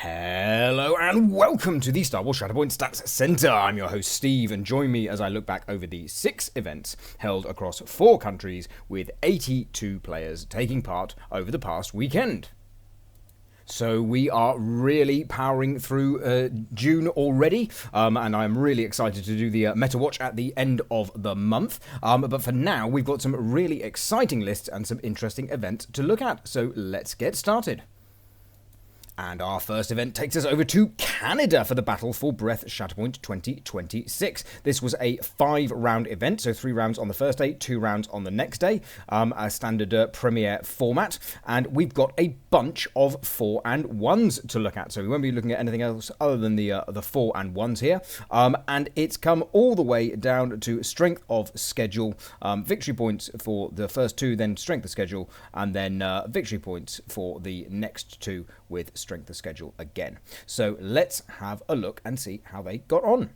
Hello and welcome to the Star Wars Shatterpoint Stats Center. I'm your host Steve, and join me as I look back over the 6 events held across 4 countries with 82 players taking part over the past weekend. So we are really powering through June already, and I'm really excited to do the Meta Watch at the end of the month. But for now, we've got some really exciting lists and some interesting events to look at. So let's get started. And our first event takes us over to Canada for the Battle for Breath Shatterpoint 2026. This was a 5-round event, so 3 rounds on the first day, 2 rounds on the next day, a standard premiere format. And we've got a bunch of 4 and 1s to look at, so we won't be looking at anything else other than the 4 and 1s here. And it's come all the way down to strength of schedule, victory points for the first 2, then strength of schedule, and then victory points for the next 2 with strength of schedule again. So let's have a look and see how they got on.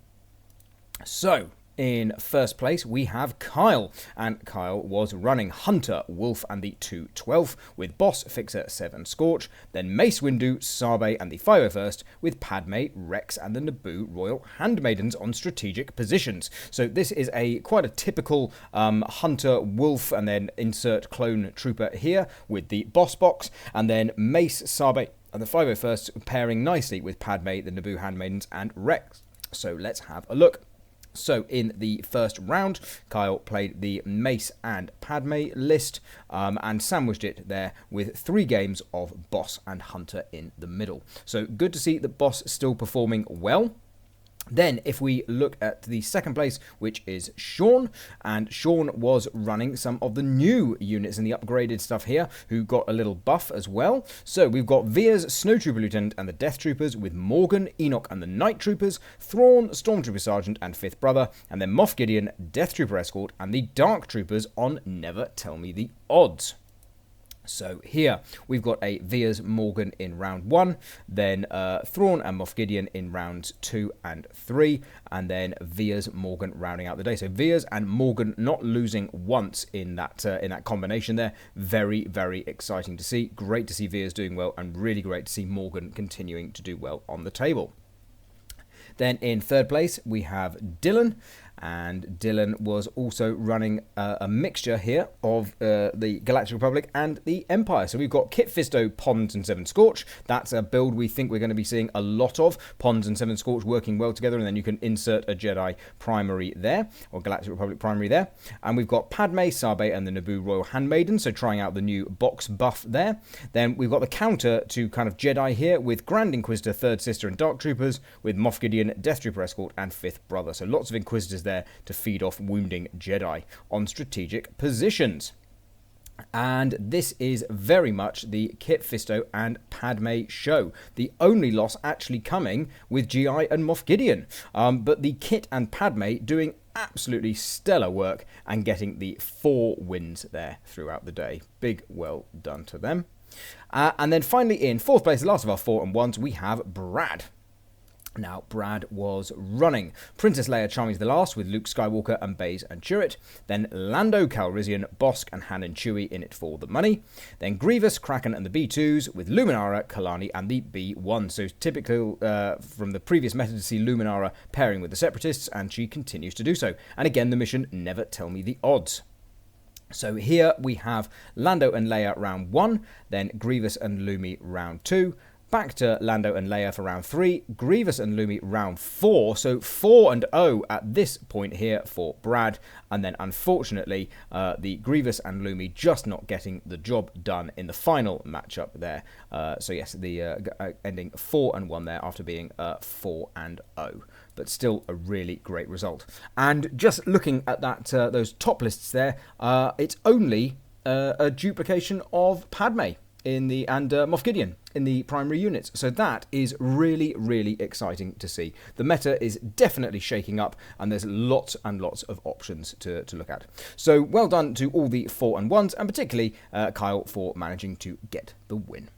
So in first place we have Kyle, and Kyle was running Hunter, Wolf and the 212 with Boss, Fixer, 7 Scorch, then Mace Windu, Sabe and the 501st with Padme, Rex and the Naboo Royal Handmaidens on strategic positions. So this is quite a typical Hunter, Wolf and then insert clone trooper here with the Boss box, and then Mace, Sabe and the 501st pairing nicely with Padme, the Naboo Handmaidens and Rex. So let's have a look. So in the first round, Kyle played the Mace and Padme list and sandwiched it there with 3 games of Boss and Hunter in the middle. So good to see the Boss still performing well. Then if we look at the second place, which is Sean, and Sean was running some of the new units and the upgraded stuff here, who got a little buff as well. So we've got Veers, Snowtrooper Lieutenant and the Death Troopers with Morgan, Enoch and the Night Troopers, Thrawn, Stormtrooper Sergeant and 5th Brother, and then Moff Gideon, Death Trooper Escort and the Dark Troopers on Never Tell Me the Odds. So here we've got a Veers Morgan in round 1, then Thrawn and Moff Gideon in rounds 2 and 3, and then Veers Morgan rounding out the day. So Veers and Morgan not losing once in that combination there. Very, very exciting to see. Great to see Veers doing well, and really great to see Morgan continuing to do well on the table. Then in third place we have Dylan, and Dylan was also running a mixture here of the Galactic Republic and the Empire. So we've got Kit Fisto, Pons and 7 Scorch. That's a build we think we're going to be seeing a lot of. Pons and 7 Scorch working well together, and then you can insert a Jedi primary there, or Galactic Republic primary there. And we've got Padme, Sabe and the Naboo Royal Handmaiden, so trying out the new box buff there. Then we've got the counter to kind of Jedi here with Grand Inquisitor, 3rd Sister and Dark Troopers, with Moff Gideon, Death Trooper Escort and 5th Brother. So lots of Inquisitors there to feed off wounding Jedi on strategic positions. And this is very much the Kit Fisto and Padme show. The only loss actually coming with GI and Moff Gideon. But the Kit and Padme doing absolutely stellar work and getting the 4 wins there throughout the day. Big well done to them. And then finally in 4th place, the last of our 4 and 1s, we have Brad. Now, Brad was running Princess Leia, Charming the Last with Luke Skywalker and Baze and Chirrut. Then Lando Calrissian, Bosk and Han and Chewie in it for the money. Then Grievous, Kraken and the B2s with Luminara, Kalani and the B1. So typical from the previous meta to see Luminara pairing with the Separatists, and she continues to do so. And again, the mission, Never Tell Me the Odds. So here we have Lando and Leia round 1, then Grievous and Lumi round 2. Back to Lando and Leia for round 3, Grievous and Lumi round 4, so 4-0 at this point here for Brad, and then unfortunately the Grievous and Lumi just not getting the job done in the final matchup there. So yes, the ending 4-1 there after being 4-0. But still a really great result. And just looking at that, those top lists there, it's only a duplication of Padme and Moff Gideon in the primary units. So that is really, really exciting to see. The meta is definitely shaking up, and there's lots and lots of options to look at. So well done to all the 4 and 1s, and particularly Kyle for managing to get the win.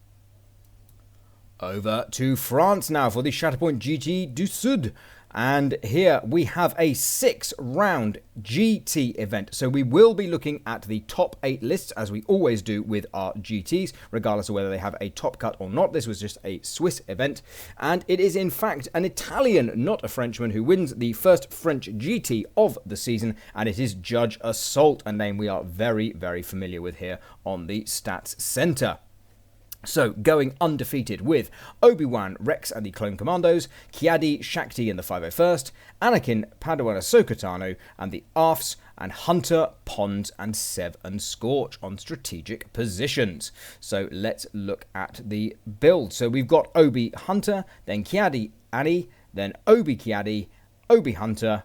Over to France now for the Shatterpoint GT du Sud. And here we have a 6-round GT event. So we will be looking at the top 8 lists, as we always do with our GTs, regardless of whether they have a top cut or not. This was just a Swiss event. And it is in fact an Italian, not a Frenchman, who wins the first French GT of the season. And it is Judge Assault, a name we are very, very familiar with here on the Stats Center. So, going undefeated with Obi-Wan, Rex and the Clone Commandos, Kiadi, Shakti and the 501st, Anakin, Padawan, Ahsoka Tano and the Arfs, and Hunter, Pons and Sev and Scorch on strategic positions. So, let's look at the build. So, we've got Obi Hunter, then Kiadi Annie, then Obi Kiadi, Obi Hunter,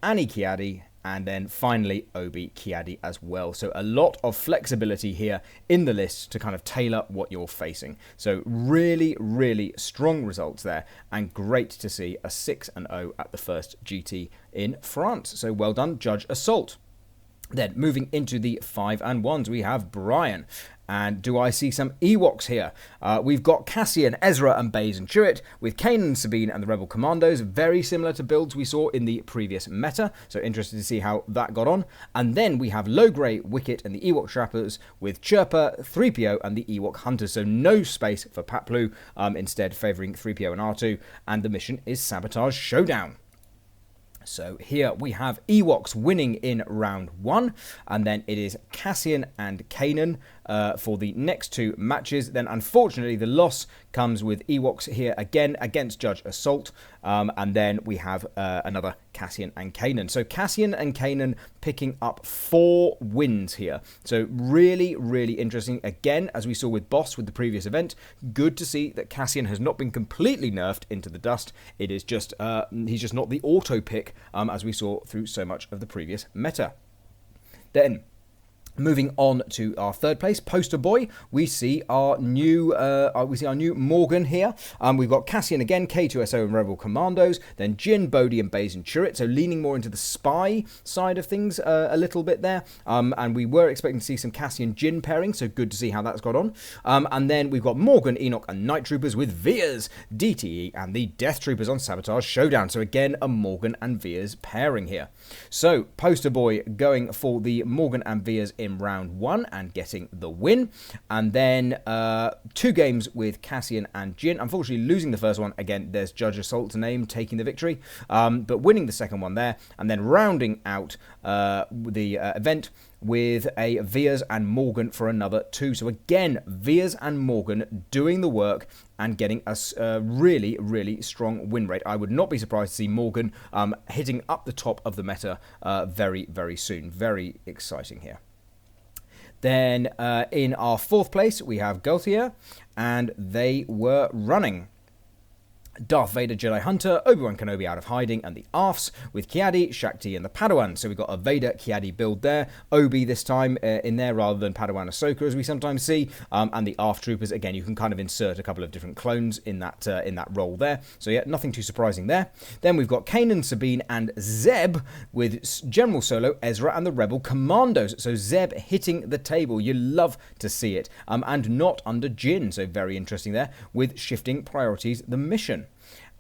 Annie Kiadi, and then finally Obi Kiadi as well. So a lot of flexibility here in the list to kind of tailor what you're facing. So really, really strong results there, and great to see a 6-0 at the first GT in France. So well done, Judge Assault. Then moving into the 5-1s, we have Brian. And do I see some Ewoks here? We've got Cassian, Ezra and Baze and Chewett, with Kanan, Sabine and the Rebel Commandos, very similar to builds we saw in the previous meta, so interested to see how that got on. And then we have Logray, Wicket and the Ewok Trappers, with Chirpa, 3PO and the Ewok Hunters, so no space for Paplu, instead favouring 3PO and R2, and the mission is Sabotage Showdown. So here we have Ewoks winning in round 1, and then it is Cassian and Kanan for the next 2 matches. Then unfortunately the loss comes with Ewoks here again against Judge Assault, and then we have another Cassian and Kanan. So Cassian and Kanan picking up 4 wins here. So really, really interesting. Again, as we saw with Boss with the previous event, good to see that Cassian has not been completely nerfed into the dust. It is just, he's just not the auto pick as we saw through so much of the previous meta. Then, moving on to our third place, Poster Boy, we see our new Morgan here. We've got Cassian again, K2SO and Rebel Commandos, then Jin, Bodhi and Baze and Chirrut, so leaning more into the spy side of things a little bit there. And we were expecting to see some Cassian Jin pairing, so good to see how that's got on. And then we've got Morgan, Enoch and Night Troopers with Veers, DTE and the Death Troopers on Sabotage Showdown. So again, a Morgan and Veers pairing here. So Poster Boy going for the Morgan and Veers in round 1 and getting the win, and then 2 games with Cassian and Jin, unfortunately losing the first one. Again, there's Judge Assault's name taking the victory, but winning the second one there, and then rounding out the event with a Veers and Morgan for another 2. So again, Veers and Morgan doing the work and getting a really, really strong win rate. I would not be surprised to see Morgan hitting up the top of the meta very, very soon. Very exciting here. Then in our 4th place, we have Gaultier, and they were running Darth Vader, Jedi Hunter, Obi-Wan Kenobi out of hiding, and the Arfs with Kiadi, Shakti, and the Padawan. So we've got a Vader Kiadi build there. Obi this time in there rather than Padawan Ahsoka, as we sometimes see. And the Arf Troopers, again, you can kind of insert a couple of different clones in that role there. So yeah, nothing too surprising there. Then we've got Kanan, Sabine, and Zeb with General Solo, Ezra, and the Rebel Commandos. So Zeb hitting the table. You love to see it. And not under Jin. So very interesting there with shifting priorities the mission.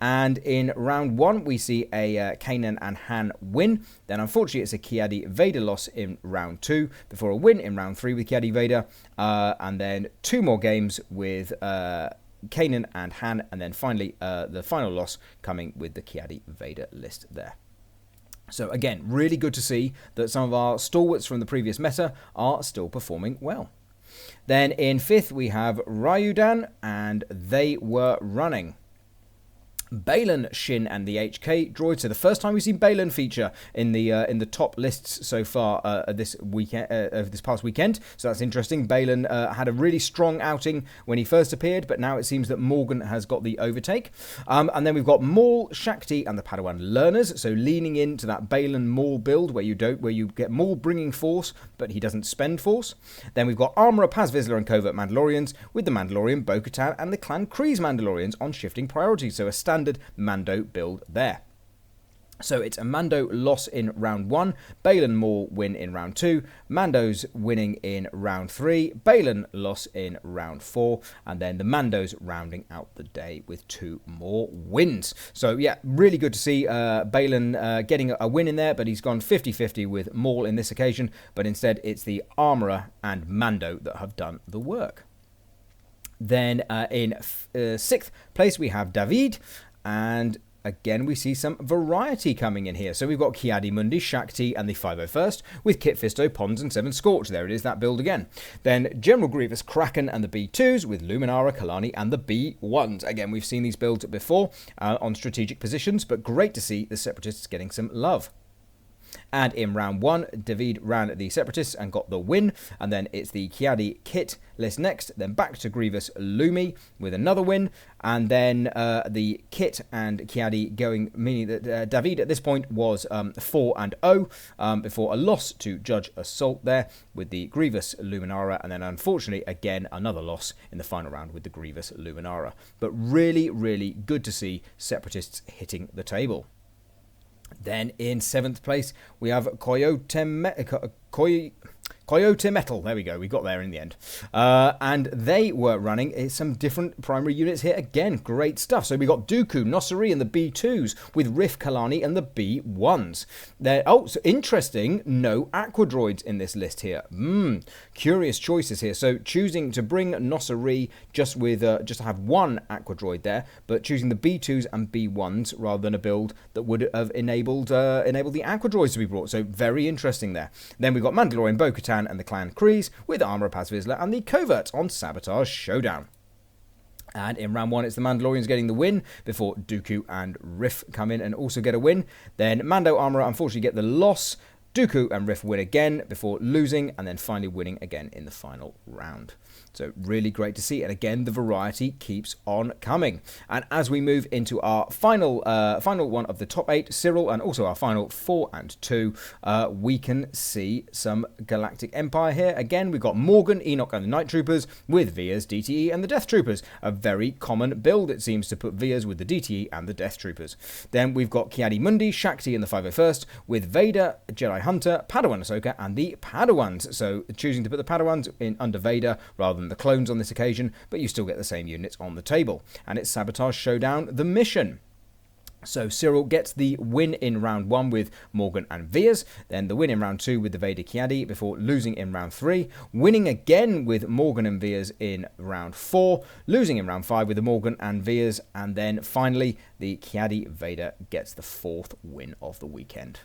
And in round 1, we see a Kanan and Han win. Then, unfortunately, it's a Kiadi Vader loss in round 2 before a win in round 3 with Kiadi Vader. And then 2 more games with Kanan and Han. And then finally, the final loss coming with the Kiadi Vader list there. So again, really good to see that some of our stalwarts from the previous meta are still performing well. Then in 5th, we have Ryudan, and they were running Baylan, Shin, and the HK droid. So the first time we've seen Baylan feature in the top lists so far this past weekend. So that's interesting. Baylan had a really strong outing when he first appeared, but now it seems that Morgan has got the overtake. And then we've got Maul, Shakti, and the Padawan learners. So leaning into that Baylan Maul build where you get Maul bringing force, but he doesn't spend force. Then we've got Armorer, Paz Vizsla, and Covert Mandalorians with the Mandalorian, Bo-Katan, and the Clan Kryze Mandalorians on shifting priorities. So a standard Mando build there. So it's a Mando loss in round 1, Balin Maul win in round 2, Mando's winning in round 3, Balin loss in round 4, and then the Mando's rounding out the day with 2 more wins. So yeah, really good to see Balin getting a win in there, but he's gone 50-50 with Maul in this occasion, but instead it's the Armourer and Mando that have done the work. Then in 6th place we have David, and again, we see some variety coming in here. So we've got Ki-Adi-Mundi, Shakti, and the 501st, with Kit Fisto, Pons, and 7 Scorch. There it is, that build again. Then General Grievous, Kraken, and the B2s, with Luminara, Kalani, and the B1s. Again, we've seen these builds before on strategic positions, but great to see the Separatists getting some love. And in round 1, David ran the Separatists and got the win. And then it's the Ki-Adi Kit list next. Then back to Grievous Lumi with another win. And then the Kit and Ki-Adi going, meaning that David at this point was 4-0 before a loss to Judge Assault there with the Grievous Luminara. And then unfortunately, again, another loss in the final round with the Grievous Luminara. But really, really good to see Separatists hitting the table. Then in 7th place, we have Coyote Metal. There we go. We got there in the end. And they were running some different primary units here. Again, great stuff. So we got Dooku, Nossery, and the B2s with Riff, Kalani, and the B1s. So interesting. No Aquadroids in this list here. Curious choices here. So choosing to bring Nossery just to have one Aquadroid there, but choosing the B2s and B1s rather than a build that would have enabled the Aquadroids to be brought. So very interesting there. Then we've got Mandalorian, Bo-Katan, and the Clan Kryze with Armourer Paz Vizsla and the Coverts on Sabotage Showdown. And in round 1, it's the Mandalorians getting the win before Dooku and Riff come in and also get a win. Then Mando Armourer unfortunately get the loss. Dooku and Riff win again before losing and then finally winning again in the final round. So really great to see. And again, the variety keeps on coming. And as we move into our final one of the top 8, Cyril, and also our final 4 and 2, we can see some Galactic Empire here. Again, we've got Morgan, Enoch, and the Night Troopers with Vias, DTE, and the Death Troopers. A very common build, it seems, to put Vias with the DTE and the Death Troopers. Then we've got Ki-Adi-Mundi, Shakti, and the 501st with Vader, Jedi Hunter, Padawan Ahsoka, and the Padawans. So choosing to put the Padawans in under Vader rather than the clones on this occasion, but you still get the same units on the table. And it's Sabotage Showdown, the mission. So Cyril gets the win in round 1 with Morgan and Vias, then the win in round 2 with the Vader Ki-Adi before losing in round 3, winning again with Morgan and Vias in round 4, losing in round 5 with the Morgan and Vias, and then finally the Ki-Adi Vader gets the 4th win of the weekend.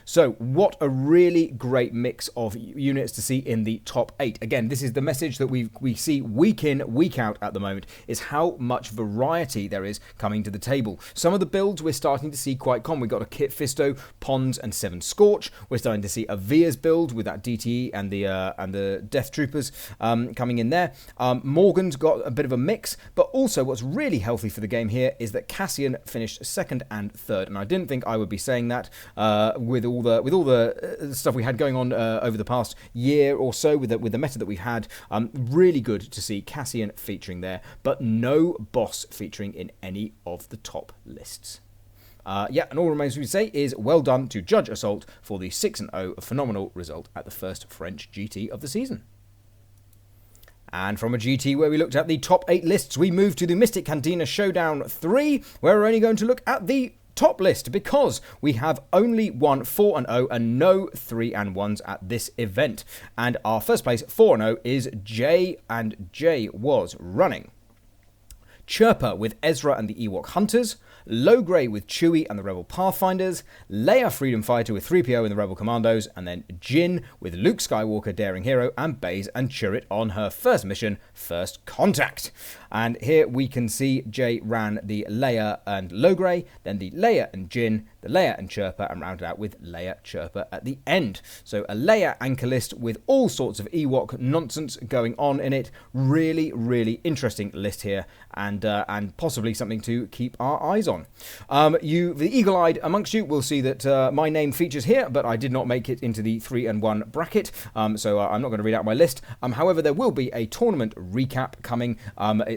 So what a really great mix of units to see in the top 8. Again, this is the message that we see week in, week out at the moment, is how much variety there is coming to the table. Some of the builds we're starting to see quite common. We've got a Kit Fisto, Pons, and 7 Scorch. We're starting to see a Vias build with that DTE and the Death Troopers coming in there. Morgan's got a bit of a mix, but also what's really healthy for the game here is that Cassian finished 2nd and 3rd, and I didn't think I would be saying that with all the stuff we had going on over the past year or so with the meta that we've had. Really good to see Cassian featuring there, but no boss featuring in any of the top lists. And all remains to say is well done to Judge Assault for the 6-0, a phenomenal result at the first French GT of the season. And from a GT where we looked at the top 8 lists, we move to the Mystic Cantina Showdown 3, where we're only going to look at the top list because we have only one 4-0 and no 3-1s at this event. And our first place 4-0 is Jay, and Jay was running Chirper with Ezra and the Ewok Hunters, Lowgrey with Chewie and the Rebel Pathfinders, Leia Freedom Fighter with 3PO and the Rebel Commandos, and then Jin with Luke Skywalker Daring Hero and Baze and Chirrut on her first mission, First Contact. And here we can see Jay ran the Leia and Lowgrey, then the Leia and Jin, the Leia and Chirper, and rounded out with Leia Chirper at the end. So a Leia anchor list with all sorts of Ewok nonsense going on in it. Really, really interesting list here, and possibly something to keep our eyes on. The eagle-eyed amongst you will see that my name features here, but I did not make it into the 3-1 bracket, so I'm not going to read out my list. However, there will be a tournament recap coming.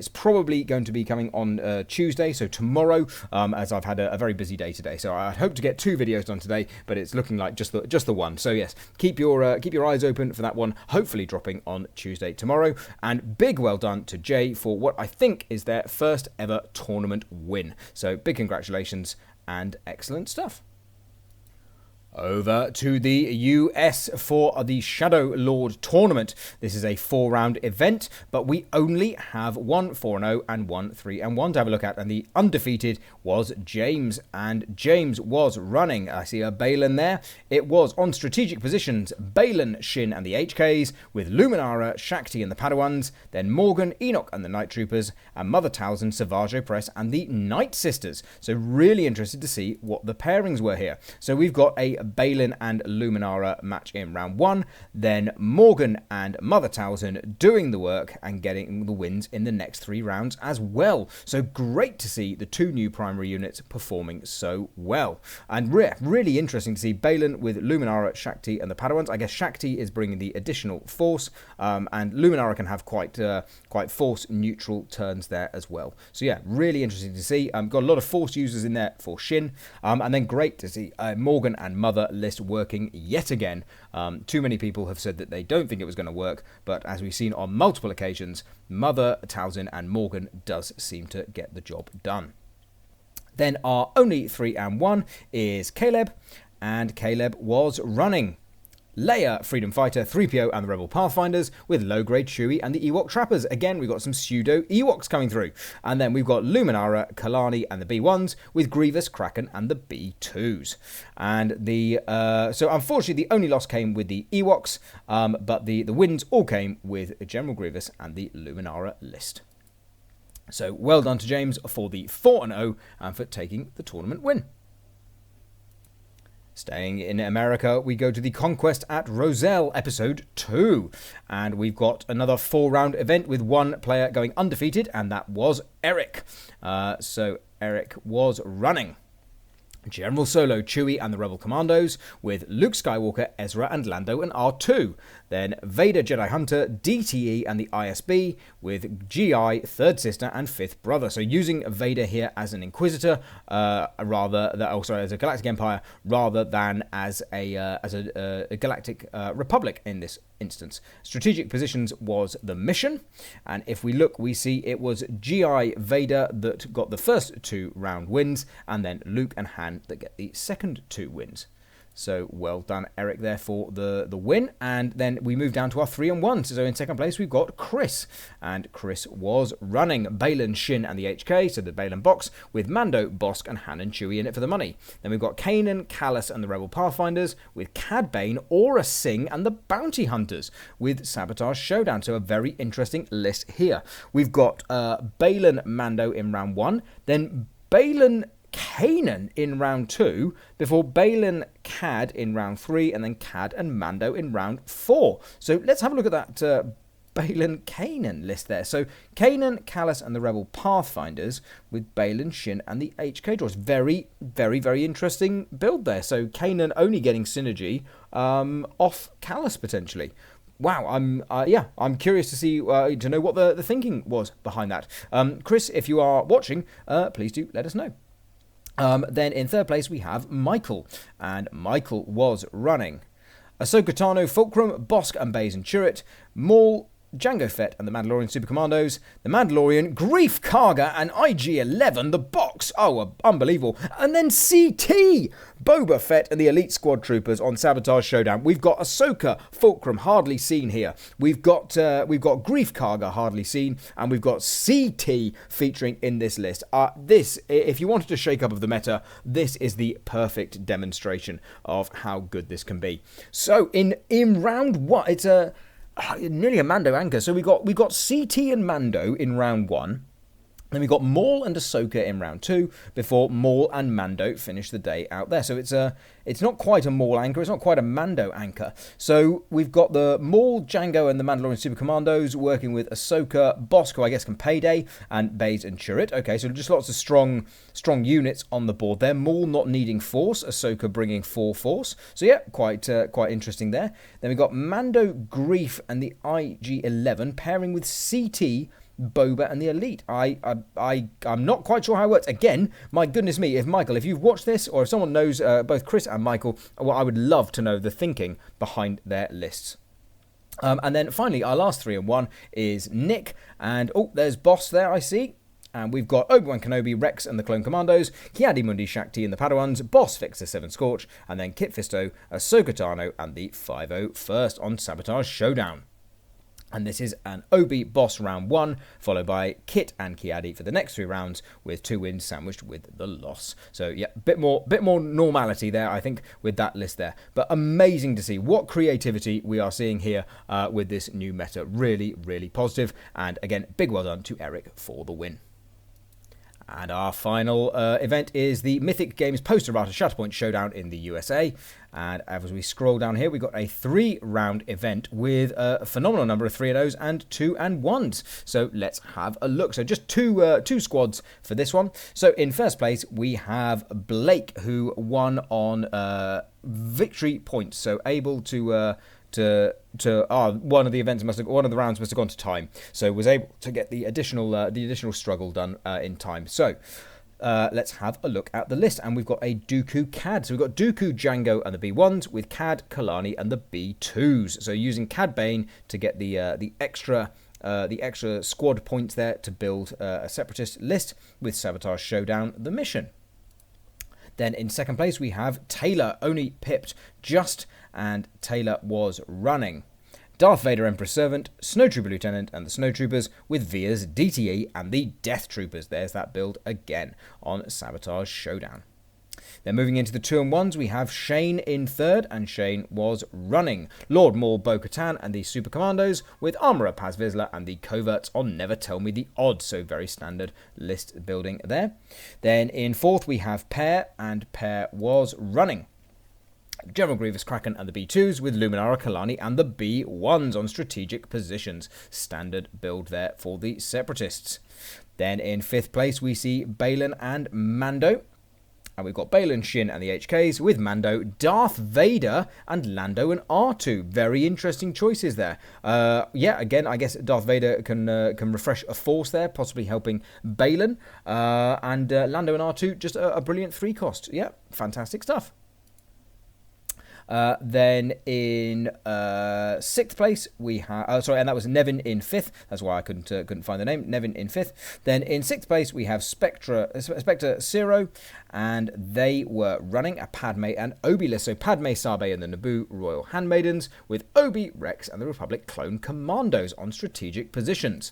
It's probably going to be coming on Tuesday, so tomorrow, as I've had a very busy day today. So I hope to get 2 videos done today, but it's looking like just the one. So yes, keep your eyes open for that one, hopefully dropping on Tuesday tomorrow. And big well done to Jay for what I think is their first ever tournament win. So big congratulations and excellent stuff. Over to the US for the Shadow Lord tournament. This is a 4-round event, but we only have one 4-0 and one 3-1 to have a look at. And the undefeated was James, and James was running. I see a Balin there. It was on strategic positions, Balin, Shin, and the HKs, with Luminara, Shakti, and the Padawans, then Morgan, Enoch, and the Night Troopers, and Mother Talzin, Savage Opress, and the Night Sisters. So really interested to see what the pairings were here. So we've got a Balin and Luminara match in round 1, then Morgan and Mother Talzin doing the work and getting the wins in the next 3 rounds as well. So great to see the 2 new primary units performing so well. And really interesting to see Balin with Luminara, Shakti, and the Padawans. I guess Shakti is bringing the additional force, and Luminara can have quite force neutral turns there as well. So yeah, really interesting to see. Got a lot of force users in there for Shin, and then great to see Morgan and Mother list working yet again. Too many people have said that they don't think it was going to work, but as we've seen on multiple occasions, Mother, Talzin, and Morgan does seem to get the job done. Then our only 3-1 is Caleb, and Caleb was running Leia, Freedom Fighter, 3PO, and the Rebel Pathfinders, with low-grade Chewie and the Ewok Trappers. Again, we've got some pseudo-Ewoks coming through. And then we've got Luminara, Kalani, and the B1s, with Grievous, Kraken, and the B2s. And so unfortunately, the only loss came with the Ewoks, but the wins all came with General Grievous and the Luminara list. So well done to James for the 4-0 and for taking the tournament win. Staying in America, we go to the Conquest at Roselle, Episode 2. And we've got another 4-round event with one player going undefeated, and that was Eric. So Eric was running General Solo, Chewie, and the Rebel Commandos, with Luke Skywalker, Ezra, and Lando, and R2. Then Vader, Jedi Hunter, DTE, and the ISB, with GI, Third Sister, and Fifth Brother. So using Vader here as an Inquisitor, as a Galactic Empire, rather than as a Galactic Republic in this instance. Strategic positions was the mission, and if we look, we see it was GI Vader that got the first 2 round wins, and then Luke and Han that get the second 2 wins. So well done, Eric, there for the win. And then we move down to our 3-1. So in second place, we've got Chris. And Chris was running Balin, Shin, and the HK, so the Balin box, with Mando, Bosk, and Han and Chewie in it for the money. Then we've got Kanan, Callus, and the Rebel Pathfinders, with Cad Bane, Aura Singh, and the Bounty Hunters, with Sabotage Showdown. So a very interesting list here. We've got Balin, Mando in round 1, then Balin, Kanan in round 2, before Balin, Cad in round 3, and then Cad and Mando in round 4. So let's have a look at that Balin, Kanan list there. So Kanan, Callus, and the Rebel Pathfinders, with Balin, Shin, and the HK draws. Very, very, very interesting build there. So Kanan only getting synergy off Callus potentially. Wow, I'm curious to see, to know what the thinking was behind that. Chris, if you are watching, please do let us know. Then in third place we have Michael, and Michael was running Ahsoka Tano, Fulcrum, Bosk, and Baze and Chirrut, Maul, Jango Fett, and the Mandalorian Super Commandos, the Mandalorian, Grief Karga, and IG-11, the box. Oh, unbelievable. And then CT, Boba Fett, and the Elite Squad Troopers on Sabotage Showdown. We've got Ahsoka, Fulcrum, hardly seen here. We've got Grief Karga, hardly seen, and we've got CT featuring in this list. This, if you wanted to shake up of the meta, this is the perfect demonstration of how good this can be. So in round 1, it's nearly a Mando anchor. So we got CT and Mando in round 1. Then we got Maul and Ahsoka in round 2, before Maul and Mando finish the day out there. So it's not quite a Maul anchor, it's not quite a Mando anchor. So we've got the Maul, Jango, and the Mandalorian Super Commandos working with Ahsoka, Bosk, who I guess can payday, and Baze and Chirrut. Okay, so just lots of strong units on the board there. Maul not needing force, Ahsoka bringing 4 force. So yeah, quite interesting there. Then we've got Mando, Grief, and the IG-11 pairing with CT, Boba and the Elite. I'm not quite sure how it works. Again, my goodness me, if you've watched this, or if someone knows both Chris and Michael, well, I would love to know the thinking behind their lists. And then finally, our last 3 and 1 is Nick, and there's Boss there, I see. And we've got Obi-Wan Kenobi, Rex and the Clone Commandos, Ki-Adi-Mundi Shakti and the Padawans, Boss Fixer 7 Scorch, and then Kit Fisto, Ahsoka Tano, and the 501st on Sabotage Showdown. And this is an Obi Boss round 1, followed by Kit and Ki-Adi for the next 3 rounds, with 2 wins sandwiched with the loss. So yeah, bit more normality there, I think, with that list there. But amazing to see what creativity we are seeing here with this new meta. Really, really positive. And again, big well done to Eric for the win. And our final event is the Mythic Games Post-Errata Shatterpoint Showdown in the USA. And as we scroll down here, we've got a 3-round event with a phenomenal number of 3-0s and 2-1s. So let's have a look. So just two squads for this one. So in first place, we have Blake, who won on victory points. So able to one of the rounds must have gone to time, so was able to get the additional struggle done in time. So let's have a look at the list, and we've got a Dooku Cad. So we've got Dooku, Django, and the B1s with Cad, Kalani, and the B2s. So using Cad Bane to get the extra squad points there to build a separatist list with Sabotage Showdown the mission. Then in second place, we have Taylor, only pipped just, and Taylor was running Darth Vader Emperor's Servant, Snowtrooper Lieutenant, and the Snowtroopers with Via's DTE and the Death Troopers. There's that build again on Sabotage Showdown. Then moving into the 2-1s, we have Shane in third, and Shane was running Lord Maul, Bo-Katan, and the Super Commandos with Armourer Paz Vizsla and the Coverts on Never Tell Me the Odds. So very standard list building there. Then in fourth, we have Pear, and Pear was running General Grievous, Kraken, and the B2s with Luminara, Kalani, and the B1s on strategic positions. Standard build there for the Separatists. Then in fifth place, we see Baylan and Mando. And we've got Baylan, Shin, and the HKs with Mando, Darth Vader, and Lando and R2. Very interesting choices there. Yeah, again, I guess Darth Vader can refresh a force there, possibly helping Baylan. And Lando and R2, just a brilliant 3-cost. Yeah, fantastic stuff. Then in sixth place we have, and that was Nevin in fifth. That's why I couldn't find the name. Nevin in fifth. Then in sixth place we have Spectre Zero, and they were running a Padme and Obi list. So Padme, Sabe, and the Naboo Royal Handmaidens with Obi, Rex, and the Republic Clone Commandos on strategic positions.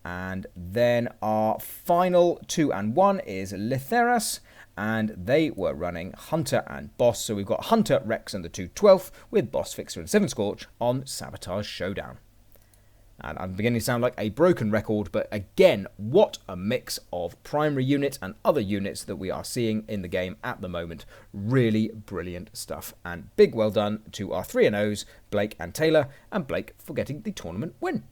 And then our final 2-1 is Litheras, and they were running Hunter and Boss. So we've got Hunter, Rex, and the 212th with Boss, Fixer, and 7 Scorch on Sabotage Showdown. And I'm beginning to sound like a broken record, but again, what a mix of primary units and other units that we are seeing in the game at the moment. Really brilliant stuff. And big well done to our 3-0s, Blake and Taylor, and Blake for getting the tournament win.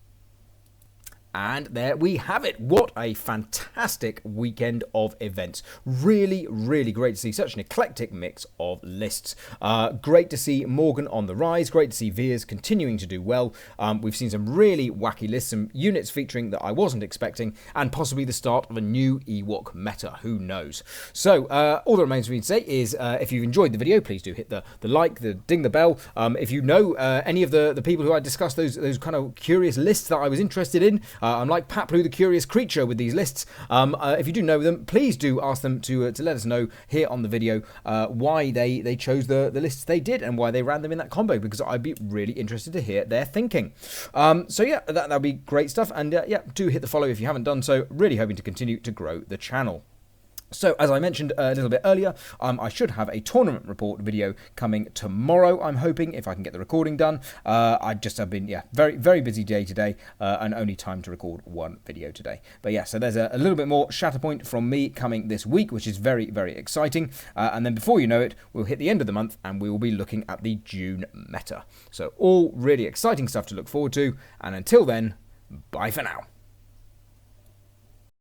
And there we have it. What a fantastic weekend of events. Really, really great to see such an eclectic mix of lists. Great to see Morgan on the rise. Great to see Veers continuing to do well. We've seen some really wacky lists, some units featuring that I wasn't expecting, and possibly the start of a new Ewok meta. Who knows? So, all that remains for me to say is if you've enjoyed the video, please do hit the like, ding the bell. If you know any of the people who I discussed, those kind of curious lists that I was interested in, I'm like Paplu the Curious Creature with these lists. If you do know them, please do ask them to let us know here on the video why they chose the lists they did and why they ran them in that combo, because I'd be really interested to hear their thinking. So yeah, that'll be great stuff. And yeah, do hit the follow if you haven't done so. Really hoping to continue to grow the channel. So, as I mentioned a little bit earlier, I should have a tournament report video coming tomorrow, I'm hoping, if I can get the recording done. I just have been, very, very busy day today, and only time to record one video today. But yeah, so there's a little bit more Shatterpoint from me coming this week, which is very, very exciting. And then before you know it, we'll hit the end of the month, and we will be looking at the June meta. So, all really exciting stuff to look forward to. And until then, bye for now.